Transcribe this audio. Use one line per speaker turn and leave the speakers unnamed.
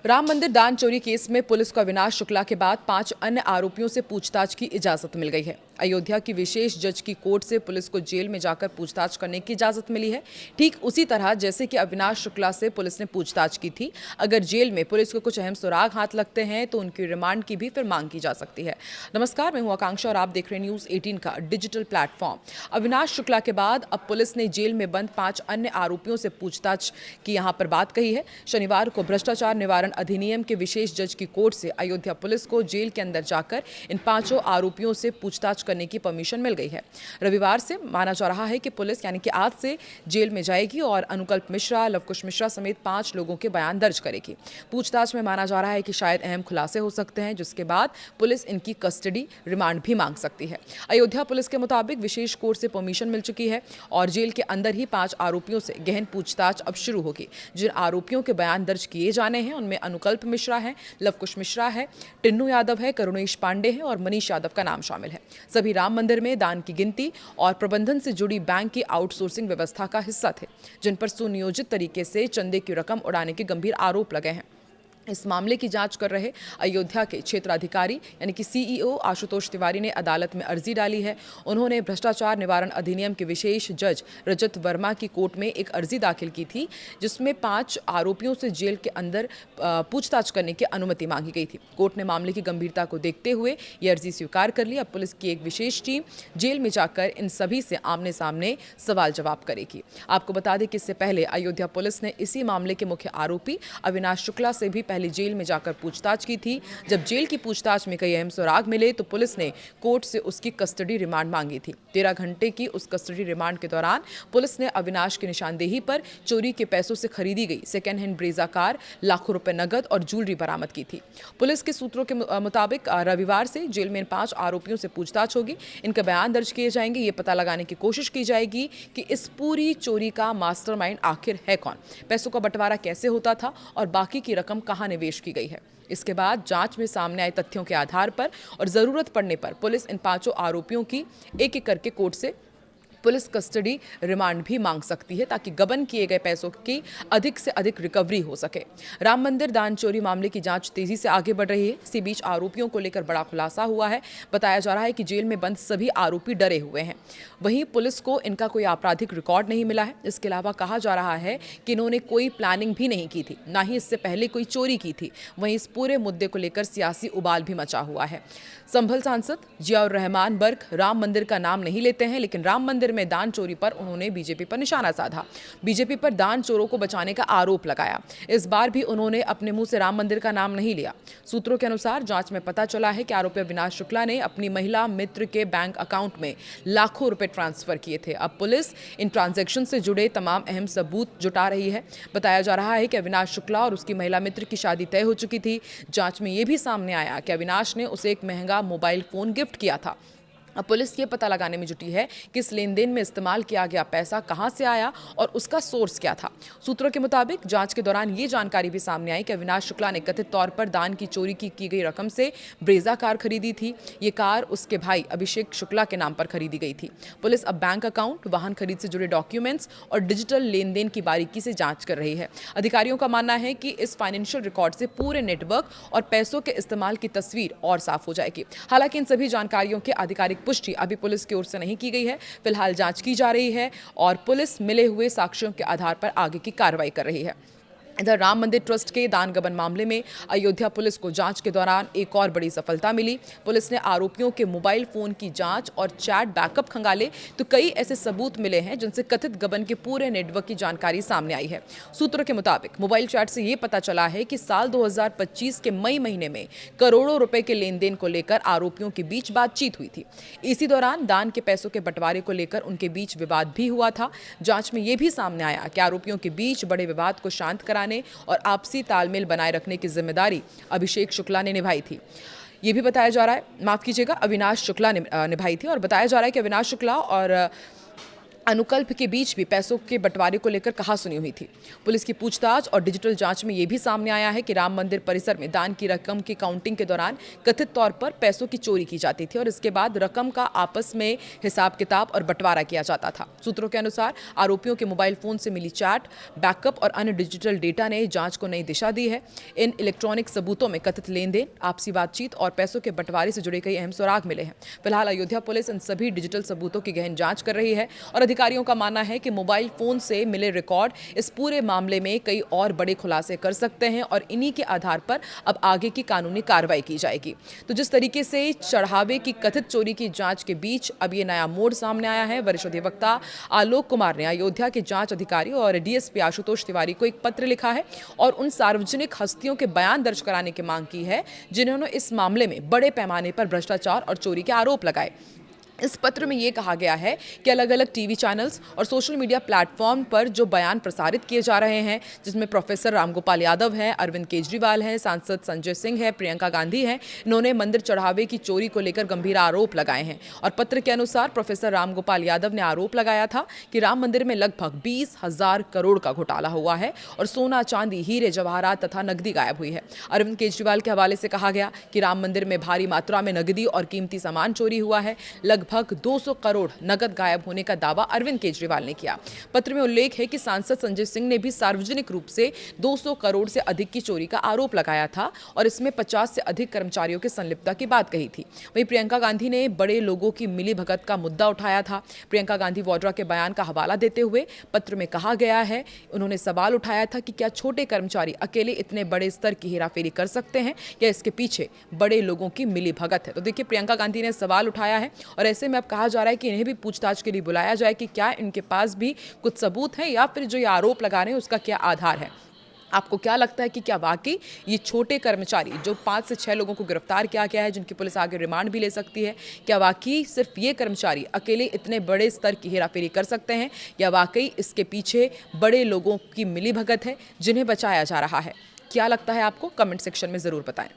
राम मंदिर दान चोरी केस में पुलिस को अविनाश शुक्ला के बाद 5 अन्य आरोपियों से पूछताछ की इजाजत मिल गई है। अयोध्या की विशेष जज की कोर्ट से पुलिस को जेल में जाकर पूछताछ करने की इजाजत मिली है। ठीक उसी तरह जैसे कि अविनाश शुक्ला से पुलिस ने पूछताछ की थी। अगर जेल में पुलिस को कुछ अहम सुराग हाथ लगते हैं तो उनकी रिमांड की भी फिर मांग की जा सकती है। नमस्कार, मैं हूं आकांक्षा और आप देख रहे हैं न्यूज़ 18 का डिजिटल प्लेटफॉर्म। अविनाश शुक्ला के बाद अब पुलिस ने जेल में बंद 5 अन्य आरोपियों से पूछताछ की यहां पर बात कही है। शनिवार को भ्रष्टाचार निवारण अधिनियम के विशेष जज की कोर्ट से अयोध्या पुलिस को जेल के अंदर जाकर इन 5 आरोपियों से पूछताछ करने की परमिशन मिल गई है। रविवार से माना जा रहा है कि पुलिस यानी कि आज से जेल में जाएगी और अनुकल्प मिश्रा, लवकुश मिश्रा समेत 5 लोगों के बयान दर्ज करेगी। पूछताछ में माना जा रहा है कि शायद अहम खुलासे हो सकते हैं, जिसके बाद पुलिस इनकी कस्टडी रिमांड भी मांग सकती है। अयोध्या पुलिस के मुताबिक विशेष कोर्ट से परमिशन मिल चुकी है और जेल के अंदर ही 5 आरोपियों से गहन पूछताछ अब शुरू होगी। जिन आरोपियों के बयान दर्ज किए जाने हैं उनमें अनुकल्प मिश्रा है, लवकुश मिश्रा है, टिन्नू यादव है, करुणेश पांडे है और मनीष यादव का नाम शामिल है। सभी राम मंदिर में दान की गिनती और प्रबंधन से जुड़ी बैंक की आउटसोर्सिंग व्यवस्था का हिस्सा थे, जिन पर सुनियोजित तरीके से चंदे की रकम उड़ाने के गंभीर आरोप लगे हैं। इस मामले की जांच कर रहे अयोध्या के क्षेत्राधिकारी यानी कि सीईओ आशुतोष तिवारी ने अदालत में अर्जी डाली है। उन्होंने भ्रष्टाचार निवारण अधिनियम के विशेष जज रजत वर्मा की कोर्ट में एक अर्जी दाखिल की थी, जिसमें 5 आरोपियों से जेल के अंदर पूछताछ करने की अनुमति मांगी गई थी। कोर्ट ने मामले की गंभीरता को देखते हुए ये अर्जी स्वीकार कर ली। अब पुलिस की एक विशेष टीम जेल में जाकर इन सभी से आमने सामने सवाल जवाब करेगी। आपको बता दें कि इससे पहले अयोध्या पुलिस ने इसी मामले के मुख्य आरोपी अविनाश शुक्ला से भी पहले जेल में जाकर पूछताछ की थी। जब जेल की पूछताछ में कई अहम सुराग मिले तो पुलिस ने कोर्ट से उसकी कस्टडी रिमांड मांगी थी। 13 घंटे की उस कस्टडी रिमांड के दौरान पुलिस ने अविनाश की निशानदेही पर चोरी के पैसों से खरीदी गई सेकेंड हैंड ब्रेजा कार, लाखों रुपए नगद और ज्वेलरी बरामद की थी। पुलिस के सूत्रों के मुताबिक रविवार से जेल में इन 5 आरोपियों से पूछताछ होगी। इनके बयान दर्ज किए जाएंगे। ये पता लगाने की कोशिश की जाएगी कि इस पूरी चोरी का मास्टरमाइंड आखिर है कौन, पैसों का बंटवारा कैसे होता था और बाकी की रकम कहां निवेश की गई है। इसके बाद जांच में सामने आए तथ्यों के आधार पर और जरूरत पड़ने पर पुलिस इन 5 आरोपियों की एक-एक करके कोर्ट से पुलिस कस्टडी रिमांड भी मांग सकती है, ताकि गबन किए गए पैसों की अधिक से अधिक रिकवरी हो सके। राम मंदिर दान चोरी मामले की जांच तेजी से आगे बढ़ रही है। इसी बीच आरोपियों को लेकर बड़ा खुलासा हुआ है। बताया जा रहा है कि जेल में बंद सभी आरोपी डरे हुए हैं। वहीं पुलिस को इनका कोई आपराधिक रिकॉर्ड नहीं मिला है। इसके अलावा कहा जा रहा है कि इन्होंने कोई प्लानिंग भी नहीं की थी, ना ही इससे पहले कोई चोरी की थी। वहीं इस पूरे मुद्दे को लेकर सियासी उबाल भी मचा हुआ है। संभल सांसद जियाउर रहमान बर्क राम मंदिर का नाम नहीं लेते हैं, लेकिन राम मंदिर में दान चोरी पर उन्होंने बीजेपी पर निशाना साधा। बीजेपी पर दान चोरों को बचाने का आरोप लगाया। इस बार भी उन्होंने अपने मुंह से राम मंदिर का नाम नहीं लिया। सूत्रों के अनुसार जांच में पता चला है कि आरोपी अविनाश शुक्ला ने अपनी महिला मित्र के बैंक अकाउंट में लाखों रुपए ट्रांसफर किए थे। अब पुलिस इन ट्रांजैक्शन से जुड़े तमाम अहम सबूत जुटा रही है। बताया जा रहा है कि अविनाश शुक्ला और उसकी महिला मित्र की शादी तय हो चुकी थी। जांच में यह भी सामने आया कि अविनाश ने उसे एक महंगा मोबाइल फोन गिफ्ट किया था। अब पुलिस ये पता लगाने में जुटी है कि इस लेन देन में इस्तेमाल किया गया पैसा कहां से आया और उसका सोर्स क्या था। सूत्रों के मुताबिक जांच के दौरान ये जानकारी भी सामने आई कि अविनाश शुक्ला ने कथित तौर पर दान की चोरी की गई रकम से ब्रेजा कार खरीदी थी। ये कार उसके भाई अभिषेक शुक्ला के नाम पर खरीदी गई थी। पुलिस अब बैंक अकाउंट, वाहन खरीद से जुड़े डॉक्यूमेंट्स और डिजिटल लेन देन की बारीकी से जांच कर रही है। अधिकारियों का मानना है कि इस फाइनेंशियल रिकॉर्ड से पूरे नेटवर्क और पैसों के इस्तेमाल की तस्वीर और साफ हो जाएगी। हालांकि इन सभी जानकारियों के आधिकारिक पुष्टि अभी पुलिस की ओर से नहीं की गई है। फिलहाल जांच की जा रही है और पुलिस मिले हुए साक्ष्यों के आधार पर आगे की कार्रवाई कर रही है। इधर राम मंदिर ट्रस्ट के दान गबन मामले में अयोध्या पुलिस को जांच के दौरान एक और बड़ी सफलता मिली। पुलिस ने आरोपियों के मोबाइल फोन की जांच और चैट बैकअप खंगाले तो कई ऐसे सबूत मिले हैं जिनसे कथित गबन के पूरे नेटवर्क की जानकारी सामने आई है। सूत्रों के मुताबिक मोबाइल चैट से ये पता चला है कि साल 2025 के मई महीने में करोड़ों रुपए के लेन देन को लेकर आरोपियों के बीच बातचीत हुई थी। इसी दौरान दान के पैसों के बंटवारे को लेकर उनके बीच विवाद भी हुआ था। जांच में यह भी सामने आया कि आरोपियों के बीच बड़े विवाद को शांत कराने और आपसी तालमेल बनाए रखने की जिम्मेदारी अभिषेक शुक्ला ने निभाई थी। ये भी बताया जा रहा है, माफ कीजिएगा, अविनाश शुक्ला ने निभाई थी और बताया जा रहा है कि अविनाश शुक्ला और अनुकल्प के बीच भी पैसों के बंटवारे को लेकर कहासुनी हुई थी। पुलिस की पूछताछ और डिजिटल जांच में यह भी सामने आया है कि राम मंदिर परिसर में दान की रकम की काउंटिंग के दौरान कथित तौर पर पैसों की चोरी की जाती थी और इसके बाद रकम का आपस में हिसाब किताब और बंटवारा किया जाता था। सूत्रों के अनुसार आरोपियों के मोबाइल फोन से मिली चैट, बैकअप और अन्य डिजिटल डेटा ने जांच को नई दिशा दी है। इन इलेक्ट्रॉनिक सबूतों में कथित लेन देन, आपसी बातचीत और पैसों के बंटवारे से जुड़े कई अहम सुराग मिले हैं। फिलहाल अयोध्या पुलिस इन सभी डिजिटल सबूतों की गहन जांच कर रही है और अधिकारियों का मानना है कि मोबाइल फोन से मिले रिकॉर्ड इस पूरे मामले में कई और बड़े खुलासे कर सकते हैं और इन्हीं के आधार पर अब आगे की कानूनी कार्रवाई की जाएगी। तो जिस तरीके से चढ़ावे की कथित चोरी की जांच के बीच अब ये नया मोड़ सामने आया है, वरिष्ठ अधिवक्ता आलोक कुमार ने अयोध्या के जांच अधिकारी और डीएसपी आशुतोष तिवारी को एक पत्र लिखा है और उन सार्वजनिक हस्तियों के बयान दर्ज कराने की मांग की है जिन्होंने इस मामले में बड़े पैमाने पर भ्रष्टाचार और चोरी के आरोप लगाए। इस पत्र में यह कहा गया है कि अलग अलग टीवी चैनल्स और सोशल मीडिया प्लेटफॉर्म पर जो बयान प्रसारित किए जा रहे हैं, जिसमें प्रोफेसर रामगोपाल यादव हैं, अरविंद केजरीवाल हैं, सांसद संजय सिंह है, प्रियंका गांधी हैं, इन्होंने मंदिर चढ़ावे की चोरी को लेकर गंभीर आरोप लगाए हैं। और पत्र के अनुसार प्रोफेसर रामगोपाल यादव ने आरोप लगाया था कि राम मंदिर में लगभग 20,000 करोड़ का घोटाला हुआ है और सोना, चांदी, हीरे, जवाहरात तथा नकदी गायब हुई है। अरविंद केजरीवाल के हवाले से कहा गया कि राम मंदिर में भारी मात्रा में नकदी और कीमती सामान चोरी हुआ है। लगभग 200 करोड़ नकद गायब होने का दावा अरविंद केजरीवाल ने किया। पत्र में उल्लेख है कि सांसद संजय सिंह ने भी सार्वजनिक रूप से 200 करोड़ से अधिक की चोरी का आरोप लगाया था और इसमें 50 से अधिक कर्मचारियों की संलिप्तता की बात कही थी। वहीं प्रियंका गांधी ने बड़े लोगों की मिलीभगत का मुद्दा उठाया था। प्रियंका गांधी वाड्रा के बयान का हवाला देते हुए पत्र में कहा गया है, उन्होंने सवाल उठाया था कि क्या छोटे कर्मचारी अकेले इतने बड़े स्तर की हेराफेरी कर सकते हैं या इसके पीछे बड़े लोगों की मिलीभगत है। तो देखिए, प्रियंका गांधी ने सवाल उठाया है और ऐसे में अब कहा जा रहा है कि इन्हें भी पूछताछ के लिए बुलाया जाए कि क्या इनके पास भी कुछ सबूत है या फिर जो ये आरोप लगा रहे हैं उसका क्या आधार है। आपको क्या लगता है कि क्या वाकई ये छोटे कर्मचारी, जो 5 से 6 लोगों को गिरफ्तार किया गया है, जिनकी पुलिस आगे रिमांड भी ले सकती है, क्या वाकई सिर्फ ये कर्मचारी अकेले इतने बड़े स्तर की हेराफेरी कर सकते हैं या वाकई इसके पीछे बड़े लोगों की मिलीभगत है जिन्हें बचाया जा रहा है? क्या लगता है आपको? कमेंट सेक्शन में ज़रूर बताएं।